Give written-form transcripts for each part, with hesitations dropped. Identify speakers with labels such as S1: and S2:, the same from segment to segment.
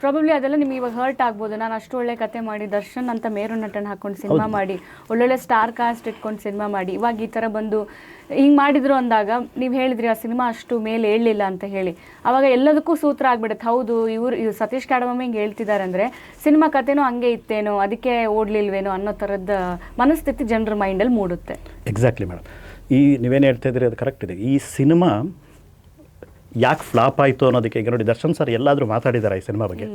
S1: Probably ಅದೆಲ್ಲ ನಿಮ್ಗೆ ಇವಾಗ ಹರ್ಟ್ ಆಗ್ಬೋದು. ನಾನು ಅಷ್ಟು ಒಳ್ಳೆ ಕತೆ ಮಾಡಿ ದರ್ಶನ್ ಅಂತ ಮೇರು ನಟನ ಹಾಕೊಂಡು ಸಿನಿಮಾ ಮಾಡಿ ಒಳ್ಳೊಳ್ಳೆ ಸ್ಟಾರ್ ಕಾಸ್ಟ್ ಇಟ್ಕೊಂಡು ಸಿನಿಮಾ ಮಾಡಿ ಇವಾಗ ಈ ಥರ ಬಂದು ಹಿಂಗೆ ಮಾಡಿದ್ರು ಅಂದಾಗ ನೀವು ಹೇಳಿದ್ರಿ ಆ ಸಿನಿಮಾ ಅಷ್ಟು ಮೇಲೆ ಏಳಲಿಲ್ಲ ಅಂತ ಹೇಳಿ, ಅವಾಗ ಎಲ್ಲದಕ್ಕೂ ಸೂತ್ರ ಆಗ್ಬಿಡುತ್ತೆ. ಹೌದು ಇವ್ರು ಸತೀಶ್ ಕಾಡಮಮ್ಮಿ ಹಿಂಗೆ ಹೇಳ್ತಿದ್ದಾರೆ ಅಂದರೆ ಸಿನಿಮಾ ಕತೆನೂ ಹಂಗೆ ಇತ್ತೇನೋ, ಅದಕ್ಕೆ ಓಡಲಿಲ್ವೇನೋ ಅನ್ನೋ ಥರದ ಮನಸ್ಥಿತಿ ಜನರ ಮೈಂಡಲ್ಲಿ ಮೂಡುತ್ತೆ.
S2: Exactly madam. ಈ ನೀವೇನು ಹೇಳ್ತಾ ಇದ್ರಿ ಅದು ಕರೆಕ್ಟ್ ಇದೆ. ಈ ಸಿನಿಮಾ ಯಾಕೆ ಫ್ಲಾಪ್ ಆಯಿತು ಅನ್ನೋದಕ್ಕೆ ಈಗ ನೋಡಿ ದರ್ಶನ್ ಸರ್ ಎಲ್ಲಾದರೂ ಮಾತಾಡಿದ್ದಾರೆ ಈ ಸಿನಿಮಾ ಬಗ್ಗೆ?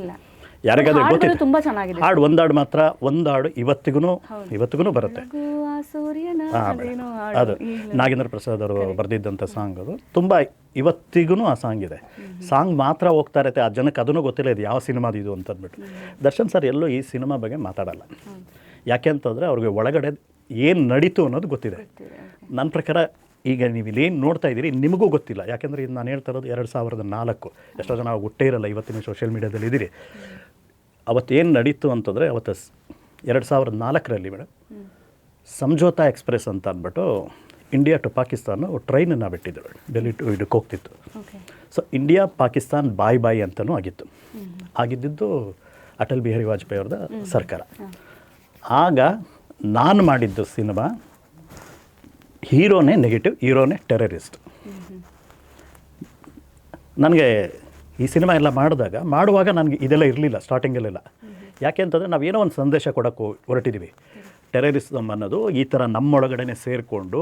S2: ಯಾರಿಗಾದ್ರೂ ಗೊತ್ತಿದೆ?
S1: ತುಂಬಾ ಚೆನ್ನಾಗಿದೆ
S2: ಹಾಡು, ಒಂದಾಡು ಮಾತ್ರ, ಒಂದಾಡು ಇವತ್ತಿಗೂ ಬರುತ್ತೆ. ಅದು ನಾಗೇಂದ್ರ ಪ್ರಸಾದ್ ಅವರು ಬರೆದಿದ್ದಂಥ ಸಾಂಗ್, ಅದು ತುಂಬ ಇವತ್ತಿಗೂ ಆ ಸಾಂಗ್ ಇದೆ. ಸಾಂಗ್ ಮಾತ್ರ ಹೋಗ್ತಾ ಇರುತ್ತೆ, ಆ ಜನಕ್ಕೆ ಅದನ್ನು ಗೊತ್ತಿಲ್ಲ ಇದು ಯಾವ ಸಿನಿಮಾದು ಇದು ಅಂತಂದ್ಬಿಟ್ಟು. ದರ್ಶನ್ ಸರ್ ಎಲ್ಲೂ ಈ ಸಿನಿಮಾ ಬಗ್ಗೆ ಮಾತಾಡಲ್ಲ. ಯಾಕೆ ಅಂತಂದರೆ ಅವ್ರಿಗೆ ಒಳಗಡೆ ಏನು ನಡೀತು ಅನ್ನೋದು ಗೊತ್ತಿದೆ. ನನ್ನ ಪ್ರಕಾರ ಈಗ ನೀವು ಇಲ್ಲೇನು ನೋಡ್ತಾ ಇದ್ದೀರಿ ನಿಮಗೂ ಗೊತ್ತಿಲ್ಲ. ಯಾಕೆಂದರೆ ಇದು ನಾನು ಹೇಳ್ತಾ ಇರೋದು 2004. ಎಷ್ಟೋ ಜನ ಹುಟ್ಟೇ ಇರಲ್ಲ, ಇವತ್ತಿನ ಸೋಷಿಯಲ್ ಮೀಡಿಯಾದಲ್ಲಿ ಇದ್ದೀರಿ. ಅವತ್ತೇನು ನಡೀತು ಅಂತಂದರೆ ಅವತ್ತು 2004ರಲ್ಲಿ ಮೇಡಮ್ ಸಂಜೋತಾ ಎಕ್ಸ್ಪ್ರೆಸ್ ಅಂತ ಅಂದ್ಬಿಟ್ಟು ಇಂಡಿಯಾ ಟು ಪಾಕಿಸ್ತಾನ ಟ್ರೈನನ್ನು ಬಿಟ್ಟಿದ್ದರು. ಡೆಲ್ಲಿ ಟು ಇದಕ್ಕೆ ಹೋಗ್ತಿತ್ತು. ಸೊ ಇಂಡಿಯಾ ಪಾಕಿಸ್ತಾನ್ ಬಾಯ್ ಅಂತಲೂ ಆಗಿತ್ತು. ಆಗಿದ್ದು ಅಟಲ್ ಬಿಹಾರಿ ವಾಜಪೇಯಿ ಅವ್ರದ ಸರ್ಕಾರ. ಆಗ ನಾನು ಮಾಡಿದ್ದು ಸಿನಿಮಾ ಹೀರೋನೇ ನೆಗೆಟಿವ್, ಹೀರೋನೇ ಟೆರರಿಸ್ಟ್. ನನಗೆ ಈ ಸಿನಿಮಾ ಎಲ್ಲ ಮಾಡುವಾಗ ನನಗೆ ಇದೆಲ್ಲ ಇರಲಿಲ್ಲ ಸ್ಟಾರ್ಟಿಂಗಲ್ಲೆಲ್ಲ. ಯಾಕೆ ಅಂತಂದರೆ ನಾವೇನೋ ಒಂದು ಸಂದೇಶ ಕೊಡೋಕ್ಕೆ ಹೊರಟಿದ್ದೀವಿ. ಟೆರರಿಸಮ್ ಅನ್ನೋದು ಈ ಥರ ನಮ್ಮೊಳಗಡೆ ಸೇರಿಕೊಂಡು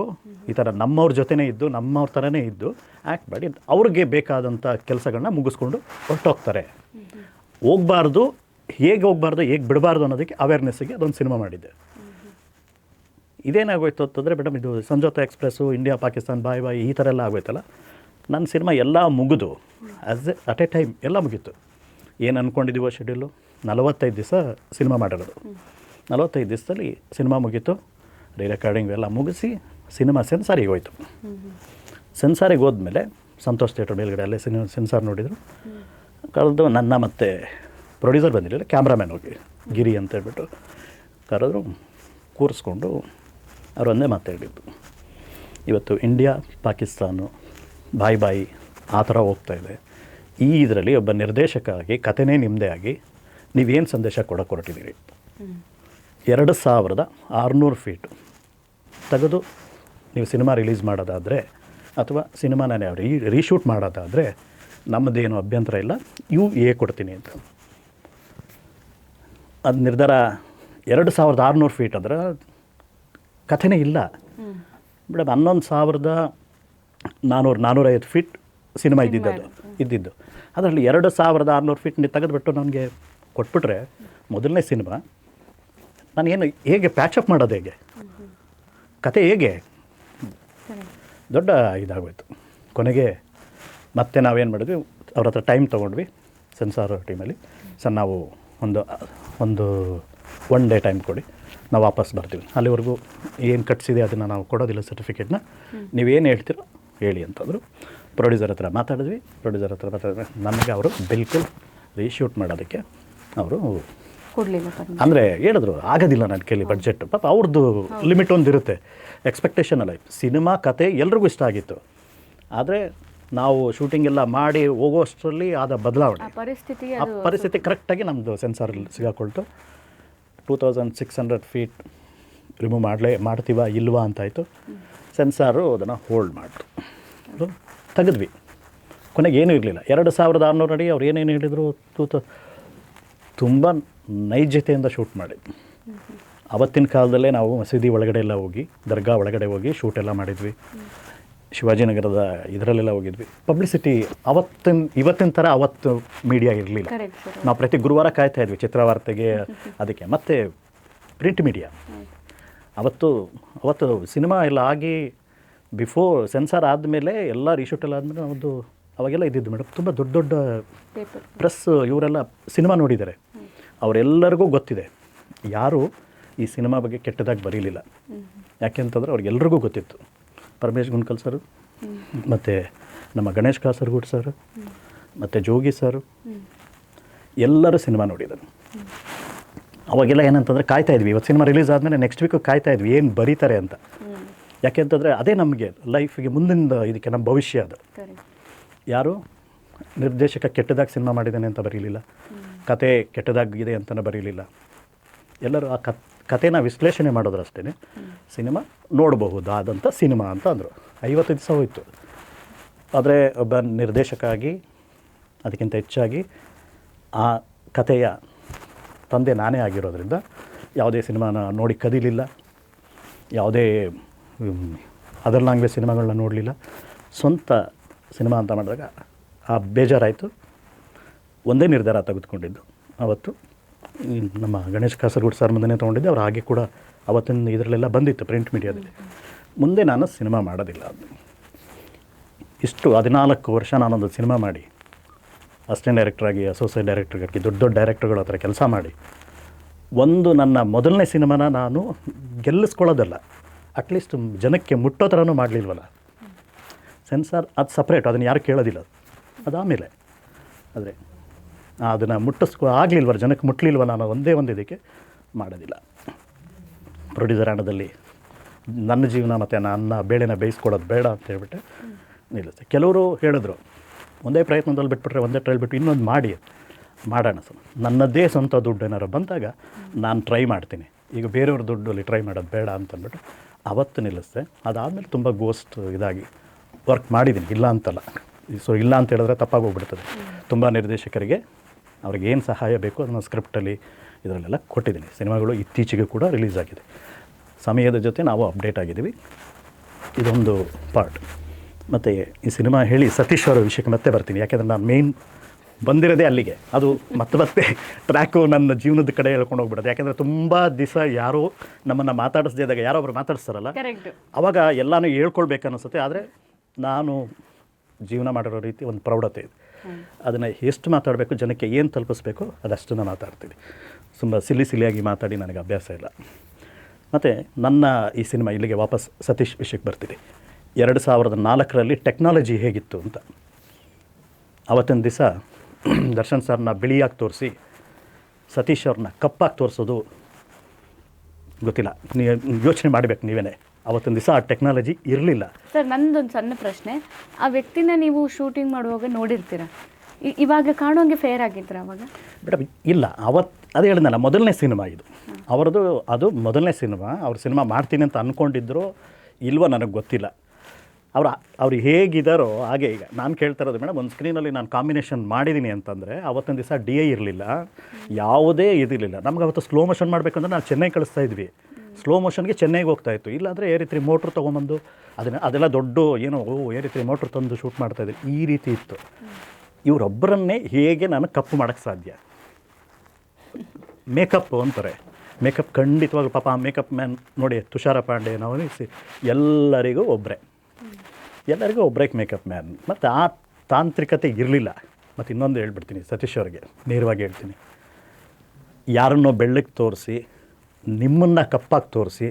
S2: ಈ ಥರ ನಮ್ಮವ್ರ ಜೊತೆನೇ ಇದ್ದು ನಮ್ಮವ್ರ ಥರನೇ ಇದ್ದು ಆ್ಯಕ್ಟ್ ಮಾಡಿ ಅವ್ರಿಗೆ ಬೇಕಾದಂಥ ಕೆಲಸಗಳನ್ನ ಮುಗಿಸ್ಕೊಂಡು ಹೊರಟೋಗ್ತಾರೆ. ಹೋಗಬಾರ್ದು, ಹೇಗೆ ಬಿಡಬಾರ್ದು ಅನ್ನೋದಕ್ಕೆ ಅವೇರ್ನೆಸ್ಸಿಗೆ ಅದೊಂದು ಸಿನಿಮಾ ಮಾಡಿದ್ದೆ. ಇದೇನಾಗೋಯ್ತು ಅಂತಂದರೆ ಮೇಡಮ್, ಇದು ಸಂಜೋತಾ ಎಕ್ಸ್ಪ್ರೆಸ್ಸು, ಇಂಡಿಯಾ ಪಾಕಿಸ್ತಾನ್ ಬಾಯ್ ಈ ಥರ ಎಲ್ಲ ಆಗೋಯ್ತಲ್ಲ. ನನ್ನ ಸಿನಿಮಾ ಎಲ್ಲ ಮುಗಿದು ಅಟ್ ಎ ಟೈಮ್ ಎಲ್ಲ ಮುಗೀತು. ಏನು ಅಂದ್ಕೊಂಡಿದ್ದೀವೋ ಶೆಡ್ಯೂಲು 45 ದಿವಸ ಸಿನಿಮಾ ಮಾಡಿರೋದು. 45 ದಿವಸದಲ್ಲಿ ಸಿನಿಮಾ ಮುಗೀತು. ರೆಕಾರ್ಡಿಂಗ್ ಎಲ್ಲ ಮುಗಿಸಿ ಸಿನಿಮಾ ಸೆನ್ಸಾರಿಗೆ ಹೋಯ್ತು. ಸೆನ್ಸಾರಿಗೆ ಹೋದ್ಮೇಲೆ ಸಂತೋಷ್ ಥಿಯೇಟರ್ ಮೇಲ್ಗಡೆ ಅಲ್ಲೇ ಸೆನ್ಸಾರ್ ನೋಡಿದರು. ಕರೆದು ನನ್ನ ಮತ್ತು ಪ್ರೊಡ್ಯೂಸರ್ ಬಂದಿರಲಿಲ್ಲ, ಕ್ಯಾಮ್ರಾಮ್ಯಾನ್ ಹೋಗಿ ಗಿರಿ ಅಂತ ಹೇಳ್ಬಿಟ್ಟು ಕರೆದ್ರು. ಕೂರಿಸ್ಕೊಂಡು ಅವ್ರು ಒಂದೇ ಮಾತಾಡಿದ್ದು, ಇವತ್ತು ಇಂಡಿಯಾ ಪಾಕಿಸ್ತಾನು ಬಾಯ್ ಆ ಥರ ಹೋಗ್ತಾಯಿದೆ. ಈ ಇದರಲ್ಲಿ ಒಬ್ಬ ನಿರ್ದೇಶಕ ಆಗಿ ಕಥೆನೇ ನಿಮ್ಮದೇ ಆಗಿ ನೀವೇನು ಸಂದೇಶ ಕೊಡೋಕೆ ಹೊರಟಿದ್ದೀರಿ? 2600 ಫೀಟು ತೆಗೆದು ನೀವು ಸಿನಿಮಾ ರಿಲೀಸ್ ಮಾಡೋದಾದರೆ ಅಥವಾ ಸಿನಿಮಾನೇ ಯಾವ ರೀಶೂಟ್ ಮಾಡೋದಾದರೆ ನಮ್ಮದೇನು ಅಭ್ಯಂತರ ಇಲ್ಲ, ಕೊಡ್ತೀನಿ ಅಂತ. ಅದು ನಿರ್ಧಾರ 2600 ಫೀಟ್ ಅಂದ್ರೆ ಕಥೆನೇ ಇಲ್ಲ ಮೇಡಮ್. 11,450 ಫೀಟ್ ಸಿನಿಮಾ ಇದ್ದಿದ್ದು. ಅದರಲ್ಲಿ 2600 ಫೀಟ್ ನೀವು ತೆಗೆದುಬಿಟ್ಟು ನನಗೆ ಕೊಟ್ಬಿಟ್ರೆ ಮೊದಲನೇ ಸಿನಿಮಾ ನಾನು ಹೇಗೆ ಪ್ಯಾಚಪ್ ಮಾಡೋದು, ಹೇಗೆ ಕತೆ ಹೇಗೆ ದೊಡ್ಡ ಇದಾಗೋಯ್ತು. ಕೊನೆಗೆ ಮತ್ತೆ ನಾವೇನು ಮಾಡಿದ್ವಿ, ಅವ್ರ ಹತ್ರ ಟೈಮ್ ತೊಗೊಂಡ್ವಿ ಸೆನ್ಸಾರ್ ಟೀಮಲ್ಲಿ. ಸರ್ ನಾವು ಒಂದು 1 ಡೇ ಟೈಮ್ ಕೊಡಿ, ನಾವು ವಾಪಸ್ ಬರ್ತೀವಿ. ಅಲ್ಲಿವರೆಗೂ ಏನು ಕಟ್ಸಿದೆ ಅದನ್ನು ನಾವು ಕೊಡೋದಿಲ್ಲ ಸರ್ಟಿಫಿಕೇಟ್ನ, ನೀವೇನು ಹೇಳ್ತೀರೋ ಹೇಳಿ ಅಂತಂದರು. ಪ್ರೊಡ್ಯೂಸರ್ ಹತ್ರ ಮಾತಾಡಿದ್ವಿ. ನನಗೆ ಅವರು ಬಿಲ್ಕುಲ್ ರೀಶೂಟ್ ಮಾಡೋದಕ್ಕೆ ಅವರು ಅಂದರೆ ಹೇಳಿದ್ರು ಆಗೋದಿಲ್ಲ ನನ್ನ ಕೈಲಿ, ಬಡ್ಜೆಟ್ ಪಾಪ ಅವ್ರದ್ದು ಲಿಮಿಟ್ ಒಂದು ಇರುತ್ತೆ, ಎಕ್ಸ್ಪೆಕ್ಟೇಷನ್ ಅಲ್ಲ. ಸಿನಿಮಾ ಕತೆ ಎಲ್ರಿಗೂ ಇಷ್ಟ ಆಗಿತ್ತು. ಆದರೆ ನಾವು ಶೂಟಿಂಗ್ ಎಲ್ಲ ಮಾಡಿ ಹೋಗೋಷ್ಟರಲ್ಲಿ ಆದ ಬದಲಾವಣೆ, ಆ ಪರಿಸ್ಥಿತಿ ಕರೆಕ್ಟಾಗಿ ನಮ್ಮದು ಸೆನ್ಸಾರಲ್ಲಿ ಸಿಗಾಕೊಳ್ತು. 2600 ಫೀಟ್ ರಿಮೂವ್ ಮಾಡ್ತೀವಾ ಇಲ್ವಾ ಅಂತಾಯಿತು. ಸೆನ್ಸಾರು ಅದನ್ನು ಹೋಲ್ಡ್ ಮಾಡಿತು. ಅದು ತೆಗೆದ್ವಿ. ಕೊನೆಗೆ ಏನೂ ಇರಲಿಲ್ಲ. 2600 ಅಡಿ ಅವ್ರು ಏನೇನು ಹೇಳಿದರು, ತುಂಬ ನೈಜತೆಯಿಂದ ಶೂಟ್ ಮಾಡಿದ್ವಿ. ಆವತ್ತಿನ ಕಾಲದಲ್ಲೇ ನಾವು ಮಸೀದಿ ಒಳಗಡೆ ಎಲ್ಲ ಹೋಗಿ, ದರ್ಗಾ ಒಳಗಡೆ ಹೋಗಿ ಶೂಟೆಲ್ಲ ಮಾಡಿದ್ವಿ. ಶಿವಾಜಿನಗರದ ಇದರಲ್ಲೆಲ್ಲ ಹೋಗಿದ್ವಿ. ಪಬ್ಲಿಸಿಟಿ ಇವತ್ತಿನ ಥರ ಅವತ್ತು ಮೀಡಿಯಾ ಇರಲಿಲ್ಲ. ನಾವು ಪ್ರತಿ ಗುರುವಾರ ಕಾಯ್ತಾ ಇದ್ವಿ ಚಿತ್ರವಾರ್ತೆಗೆ, ಅದಕ್ಕೆ ಮತ್ತು ಪ್ರಿಂಟ್ ಮೀಡಿಯಾ. ಅವತ್ತು ಸಿನಿಮಾ ಎಲ್ಲ ಆಗಿ ಬಿಫೋರ್ ಸೆನ್ಸಾರ್ ಆದಮೇಲೆ ಎಲ್ಲ ರೀಶೂಟ್ ಎಲ್ಲ ಆದಮೇಲೆ ಒಂದು ಅವಾಗೆಲ್ಲ ಇದ್ದಿದ್ದು ಮೇಡಮ್. ತುಂಬ ದೊಡ್ಡ ಪ್ರೆಸ್ ಇವರೆಲ್ಲ ಸಿನಿಮಾ ನೋಡಿದ್ದಾರೆ. ಅವರೆಲ್ಲರಿಗೂ ಗೊತ್ತಿದೆ ಯಾರು ಈ ಸಿನಿಮಾ ಬಗ್ಗೆ ಕೆಟ್ಟದಾಗಿ ಬರೀಲಿಲ್ಲ. ಯಾಕೆಂತಂದ್ರೆ ಅವ್ರಿಗೆಲ್ರಿಗೂ ಗೊತ್ತಿತ್ತು. ಪರಮೇಶ್ ಗುಂಡ್ಕಲ್ ಸರ್, ಮತ್ತು ನಮ್ಮ ಗಣೇಶ್ ಕಾಸರಗೋಡು ಸರ್, ಮತ್ತು ಜೋಗಿ ಸರ್, ಎಲ್ಲರೂ ಸಿನಿಮಾ ನೋಡಿದರು. ಅವಾಗೆಲ್ಲ ಏನಂತಂದರೆ ಕಾಯ್ತಾ ಇದ್ವಿ, ಇವತ್ತು ಸಿನಿಮಾ ರಿಲೀಸ್ ಆದಮೇಲೆ ನೆಕ್ಸ್ಟ್ ವೀಕು ಕಾಯ್ತಾ ಇದ್ವಿ ಏನು ಬರೀತಾರೆ ಅಂತ. ಯಾಕೆಂತಂದರೆ ಅದೇ ನಮಗೆ ಲೈಫಿಗೆ ಮುಂದಿನ ಇದಕ್ಕೆ ನಮ್ಮ ಭವಿಷ್ಯ. ಅದು ಯಾರು ನಿರ್ದೇಶಕ ಕೆಟ್ಟದಾಗಿ ಸಿನಿಮಾ ಮಾಡಿದ್ದಾನೆ ಅಂತ ಬರೀಲಿಲ್ಲ, ಕತೆ ಕೆಟ್ಟದಾಗಿದೆ ಅಂತಲೂ ಬರೀಲಿಲ್ಲ. ಎಲ್ಲರೂ ಆ ಕಥೆನ ವಿಶ್ಲೇಷಣೆ ಮಾಡೋದ್ರಷ್ಟೇ ಸಿನಿಮಾ ನೋಡಬಹುದಾದಂಥ ಸಿನಿಮಾ ಅಂತ ಅಂದರು. 50 ದಿವಸ ಹೋಯಿತು. ಆದರೆ ಒಬ್ಬ ನಿರ್ದೇಶಕ ಅದಕ್ಕಿಂತ ಹೆಚ್ಚಾಗಿ ಆ ಕಥೆಯ ತಂದೆ ನಾನೇ ಆಗಿರೋದ್ರಿಂದ ಯಾವುದೇ ಸಿನಿಮಾನ ನೋಡಿ ಕದೀಲಿಲ್ಲ, ಯಾವುದೇ ಅದರ್ ಲ್ಯಾಂಗ್ವೇಜ್ ಸಿನಿಮಾಗಳನ್ನ ನೋಡಲಿಲ್ಲ. ಸ್ವಂತ ಸಿನಿಮಾ ಅಂತ ಮಾಡಿದಾಗ ಆ ಬೇಜಾರಾಯಿತು. ಒಂದೇ ನಿರ್ಧಾರ ತೆಗೆದುಕೊಂಡಿದ್ದು ಅವತ್ತು. ನಮ್ಮ ಗಣೇಶ್ ಕಾಸರಗೋಡು ಸರ್ ಮುಂದೆ ತೊಗೊಂಡಿದ್ದೆ. ಅವ್ರು ಹಾಗೆ ಕೂಡ ಅವತ್ತಿನ ಇದರಲ್ಲೆಲ್ಲ ಬಂದಿತ್ತು ಪ್ರಿಂಟ್ ಮೀಡಿಯಾದಲ್ಲಿ. ಮುಂದೆ ನಾನು ಸಿನಿಮಾ ಮಾಡೋದಿಲ್ಲ. ಇಷ್ಟು 14 ವರ್ಷ ನಾನೊಂದು ಸಿನಿಮಾ ಮಾಡಿ ಅಸಿಸ್ಟೆಂಟ್ ಡೈರೆಕ್ಟ್ರಾಗಿ, ಅಸೋಸಿಯೇಟ್ ಡೈರೆಕ್ಟ್ರಾಗಿ, ದೊಡ್ಡ ದೊಡ್ಡ ಡೈರೆಕ್ಟರ್ಗಳ ಹತ್ರ ಕೆಲಸ ಮಾಡಿ ನನ್ನ ಮೊದಲನೇ ಸಿನಿಮಾನ ನಾನು ಗೆಲ್ಲಿಸ್ಕೊಳ್ಳೋದಲ್ಲ, ಅಟ್ಲೀಸ್ಟ್ ಜನಕ್ಕೆ ಮುಟ್ಟೋ ಥರನೂ ಮಾಡಲಿಲ್ವಲ್ಲ. ಸೆನ್ಸಾರ್ ಅದು ಸಪ್ರೇಟ್, ಅದನ್ನು ಯಾರು ಕೇಳೋದಿಲ್ಲ. ಅದಾದಮೇಲೆ ಆದರೆ ಅದನ್ನು ಆಗಲಿಲ್ವಲ್ಲ, ಜನಕ್ಕೆ ಮುಟ್ಟಲಿಲ್ವಲ್ಲ ಅನ್ನೋ ಒಂದೇ ಒಂದು ಇದಕ್ಕೆ ಮಾಡೋದಿಲ್ಲ. ಪ್ರೊಡ್ಯೂಸರ್ ಹಣದಲ್ಲಿ ನನ್ನ ಜೀವನ ಮತ್ತು ನನ್ನ ಬೇಳೆನ ಬೇಯಿಸ್ಕೊಳ್ಳೋದು ಬೇಡ ಅಂತ ಹೇಳ್ಬಿಟ್ಟು ನಿಲ್ಲಿಸ್ತೆ. ಕೆಲವರು ಹೇಳಿದ್ರು, ಒಂದೇ ಪ್ರಯತ್ನದಲ್ಲಿ ಬಿಟ್ಬಿಟ್ರೆ, ಒಂದೇ ಟ್ರೈಲ್ ಬಿಟ್ಟು ಇನ್ನೊಂದು ಮಾಡೋಣ ಸರ್. ನನ್ನದೇ ಸ್ವಂತ ದುಡ್ಡು ಏನಾರು ಬಂದಾಗ ನಾನು ಟ್ರೈ ಮಾಡ್ತೀನಿ. ಈಗ ಬೇರೆಯವ್ರ ದುಡ್ಡಲ್ಲಿ ಟ್ರೈ ಮಾಡೋದು ಬೇಡ ಅಂತಂದ್ಬಿಟ್ಟು ಅವತ್ತು ನಿಲ್ಲಿಸ್ತೆ. ಅದಾದಮೇಲೆ ತುಂಬ ಗೋಸ್ಟ್ ಇದಾಗಿ ವರ್ಕ್ ಮಾಡಿದ್ದೀನಿ, ಇಲ್ಲ ಅಂತಲ್ಲ. ಸೊ ಇಲ್ಲ ಅಂತ ಹೇಳಿದ್ರೆ ತಪ್ಪಾಗೋಗ್ಬಿಡ್ತದೆ. ತುಂಬ ನಿರ್ದೇಶಕರಿಗೆ ಅವ್ರಿಗೆ ಏನು ಸಹಾಯ ಬೇಕು ಅದನ್ನು ಸ್ಕ್ರಿಪ್ಟಲ್ಲಿ ಇದರಲ್ಲೆಲ್ಲ ಕೊಟ್ಟಿದ್ದೀನಿ. ಸಿನಿಮಾಗಳು ಇತ್ತೀಚೆಗೆ ಕೂಡ ರಿಲೀಸ್ ಆಗಿದೆ. ಸಮಯದ ಜೊತೆ ನಾವು ಅಪ್ಡೇಟ್ ಆಗಿದ್ದೀವಿ. ಇದೊಂದು ಪಾರ್ಟ್. ಮತ್ತು ಈ ಸಿನಿಮಾ ಹೇಳಿ ಸತೀಶ್ ಅವರ ವಿಷಯಕ್ಕೆ ಮತ್ತೆ ಬರ್ತೀನಿ. ಯಾಕೆಂದರೆ ನಾನು ಮೇಯ್ನ್ ಬಂದಿರೋದೇ ಅಲ್ಲಿಗೆ. ಅದು ಮತ್ತೆ ಟ್ರ್ಯಾಕು ನನ್ನ ಜೀವನದ ಕಡೆ ಹೇಳ್ಕೊಂಡು ಹೋಗ್ಬಿಡೋದು. ಯಾಕೆಂದರೆ ತುಂಬ ದಿವಸ ಯಾರೋ ನಮ್ಮನ್ನು ಮಾತಾಡಿಸ್ದೇ ಇದ್ದಾಗ ಯಾರೋ ಒಬ್ರು ಮಾತಾಡಿಸ್ತಾರಲ್ಲ, ಆವಾಗ ಎಲ್ಲನೂ ಹೇಳ್ಕೊಳ್ಬೇಕು ಅನ್ನಿಸುತ್ತೆ. ಆದರೆ ನಾನು ಜೀವನ ಮಾಡಿರೋ ರೀತಿ ಒಂದು ಪ್ರೌಢತೆ ಇದೆ. ಅದನ್ನು ಎಷ್ಟು ಮಾತಾಡಬೇಕು, ಜನಕ್ಕೆ ಏನು ತಲುಪಿಸ್ಬೇಕು ಅದಷ್ಟನ್ನು ಮಾತಾಡ್ತೀನಿ. ತುಂಬ ಸಿಲಿಯಾಗಿ ಮಾತಾಡಿ ನನಗೆ ಅಭ್ಯಾಸ ಇಲ್ಲ. ಮತ್ತು ನನ್ನ ಈ ಸಿನಿಮಾ ಇಲ್ಲಿಗೆ ವಾಪಸ್ ಸತೀಶ್ ವಿಷಯಕ್ಕೆ ಬರ್ತೀನಿ. 2004ರಲ್ಲಿ ಟೆಕ್ನಾಲಜಿ ಹೇಗಿತ್ತು ಅಂತ. ಅವತ್ತಿನ ದಿವಸ ದರ್ಶನ್ ಸರ್ನ ಬಿಳಿಯಾಗಿ ತೋರಿಸಿ ಸತೀಶ್ ಅವ್ರನ್ನ ಕಪ್ಪಾಗಿ ತೋರಿಸೋದು ಗೊತ್ತಿಲ್ಲ. ಯೋಚನೆ ಮಾಡಬೇಕು ನೀವೇ. ಅವತ್ತಿನ ದಿವಸ ಆ ಟೆಕ್ನಾಲಜಿ ಇರಲಿಲ್ಲ.
S1: ಸರ್, ನನ್ನದೊಂದು ಸಣ್ಣ ಪ್ರಶ್ನೆ. ಆ ವ್ಯಕ್ತಿನ ನೀವು ಶೂಟಿಂಗ್ ಮಾಡುವಾಗ ನೋಡಿರ್ತೀರ, ಇವಾಗ ಕಾಣೋಂಗೆ ಫೇರ್ ಆಗಿದ್ರ ಅವಾಗ?
S2: ಮೇಡಮ್ ಇಲ್ಲ, ಅದೇ ಹೇಳಿದ್ನಲ್ಲ, ಮೊದಲನೇ ಸಿನಿಮಾ ಇದು ಅವರದು. ಅದು ಮೊದಲನೇ ಸಿನಿಮಾ. ಅವ್ರು ಸಿನಿಮಾ ಮಾಡ್ತೀನಿ ಅಂತ ಅಂದ್ಕೊಂಡಿದ್ರು ಇಲ್ವೋ ನನಗೆ ಗೊತ್ತಿಲ್ಲ. ಅವ್ರು ಹೇಗಿದ್ದಾರೋ ಹಾಗೆ. ಈಗ ನಾನು ಕೇಳ್ತಾ ಇರೋದು ಮೇಡಮ್, ಒಂದು ಸ್ಕ್ರೀನಲ್ಲಿ ನಾನು ಕಾಂಬಿನೇಷನ್ ಮಾಡಿದ್ದೀನಿ ಅಂತಂದರೆ ಅವತ್ತಿನ ದಿವಸ DI ಇರಲಿಲ್ಲ, ಯಾವುದೇ ಇದಿರಲಿಲ್ಲ. ನಮ್ಗೆ ಅವತ್ತು ಸ್ಲೋ ಮೋಷನ್ ಮಾಡಬೇಕಂದ್ರೆ ನಾವು ಚೆನ್ನೈ ಕಳಿಸ್ತಾ ಇದ್ವಿ. ಸ್ಲೋ ಮೋಷನ್ಗೆ ಚೆನ್ನೈಗೆ ಹೋಗ್ತಾಯಿತ್ತು. ಇಲ್ಲಾಂದರೆ ಏರಿತ್ರಿ ಮೋಟ್ರ್ ತೊಗೊಂಬಂದು ಅದೆಲ್ಲ ದೊಡ್ಡ ಏನೋ ಏರಿತ್ರಿ ಮೋಟ್ರ್ ತಂದು ಶೂಟ್ ಮಾಡ್ತಾಯಿದ್ವಿ. ಈ ರೀತಿ ಇತ್ತು. ಇವರೊಬ್ಬರನ್ನೇ ಹೇಗೆ ನಾನು ಕಪ್ಪು ಮಾಡೋಕ್ಕೆ ಸಾಧ್ಯ? ಮೇಕಪ್ ಅಂತಾರೆ. ಮೇಕಪ್ ಖಂಡಿತವಾಗ್ಲೂ ಪಾಪ ಆ ಮೇಕಪ್ ಮ್ಯಾನ್ ನೋಡಿ, ತುಷಾರ ಪಾಂಡೆ ನಾವು ಎಲ್ಲರಿಗೂ ಒಬ್ಬರೇ ಮೇಕಪ್ ಮ್ಯಾನ್. ಮತ್ತು ಆ ತಾಂತ್ರಿಕತೆ ಇರಲಿಲ್ಲ. ಮತ್ತು ಇನ್ನೊಂದು ಹೇಳ್ಬಿಡ್ತೀನಿ ಸತೀಶ್ ಅವ್ರಿಗೆ, ನೇರವಾಗಿ ಹೇಳ್ತೀನಿ, ಯಾರನ್ನೋ ಬೆಳ್ಳಕ್ಕೆ ತೋರಿಸಿ ನಿಮ್ಮನ್ನು ಕಪ್ಪಾಗಿ ತೋರಿಸಿ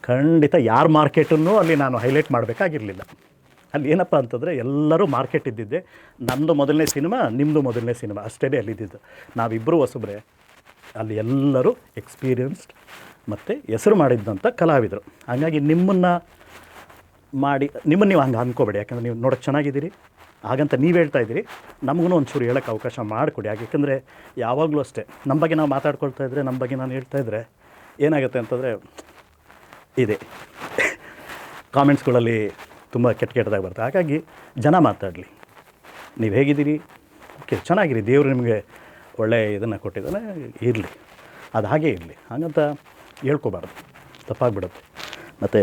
S2: ಖಂಡಿತ ಯಾರ ಮಾರ್ಕೆಟನ್ನು ಅಲ್ಲಿ ನಾನು ಹೈಲೈಟ್ ಮಾಡಬೇಕಾಗಿರಲಿಲ್ಲ. ಅಲ್ಲಿ ಏನಪ್ಪ ಅಂತಂದರೆ ಎಲ್ಲರೂ ಮಾರ್ಕೆಟ್ ಇದ್ದಿದ್ದೆ. ನಮ್ಮದು ಮೊದಲನೇ ಸಿನಿಮಾ, ನಿಮ್ಮದು ಮೊದಲನೇ ಸಿನಿಮಾ ಅಷ್ಟೇ ಅಲ್ಲಿದ್ದಿದ್ದು. ನಾವಿಬ್ಬರು ಹೊಸಬ್ರೆ, ಅಲ್ಲಿ ಎಲ್ಲರೂ ಎಕ್ಸ್ಪೀರಿಯನ್ಸ್ಡ್ ಮತ್ತು ಹೆಸರು ಮಾಡಿದ್ದಂಥ ಕಲಾವಿದರು. ಹಾಗಾಗಿ ನಿಮ್ಮನ್ನು ನೀವು ಹಂಗೆ ಅಂದ್ಕೋಬೇಡಿ. ಯಾಕಂದರೆ ನೀವು ನೋಡೋಕ್ಕೆ ಚೆನ್ನಾಗಿದ್ದೀರಿ, ಹಾಗಂತ ನೀವು ಹೇಳ್ತಾ ಇದ್ದೀರಿ. ನಮಗೂ ಒಂಚೂರು ಹೇಳೋಕ್ಕೆ ಅವಕಾಶ ಮಾಡಿಕೊಡಿ. ಯಾಕೆಂದರೆ ಯಾವಾಗಲೂ ಅಷ್ಟೇ ನಮ್ಮ ಬಗ್ಗೆ ನಾವು ಮಾತಾಡ್ಕೊಳ್ತಾ ಇದ್ದರೆ, ನಮ್ಮ ಬಗ್ಗೆ ನಾನು ಹೇಳ್ತಾ ಇದ್ದರೆ ಏನಾಗುತ್ತೆ ಅಂತಂದರೆ ಇದೆ ಕಾಮೆಂಟ್ಸ್ಗಳಲ್ಲಿ ತುಂಬ ಕೆಟ್ಟದಾಗಿ ಬರ್ತದೆ. ಹಾಗಾಗಿ ಜನ ಮಾತಾಡಲಿ, ನೀವು ಹೇಗಿದ್ದೀರಿ, ಓಕೆ ಚೆನ್ನಾಗಿರಿ, ದೇವರು ನಿಮಗೆ ಒಳ್ಳೆಯ ಇದನ್ನು ಕೊಟ್ಟಿದ್ದಾನೆ, ಇರಲಿ, ಅದು ಹಾಗೇ ಇರಲಿ. ಹಾಗಂತ ಹೇಳ್ಕೊಬಾರ್ದು, ತಪ್ಪಾಗ್ಬಿಡುತ್ತೆ. ಮತ್ತು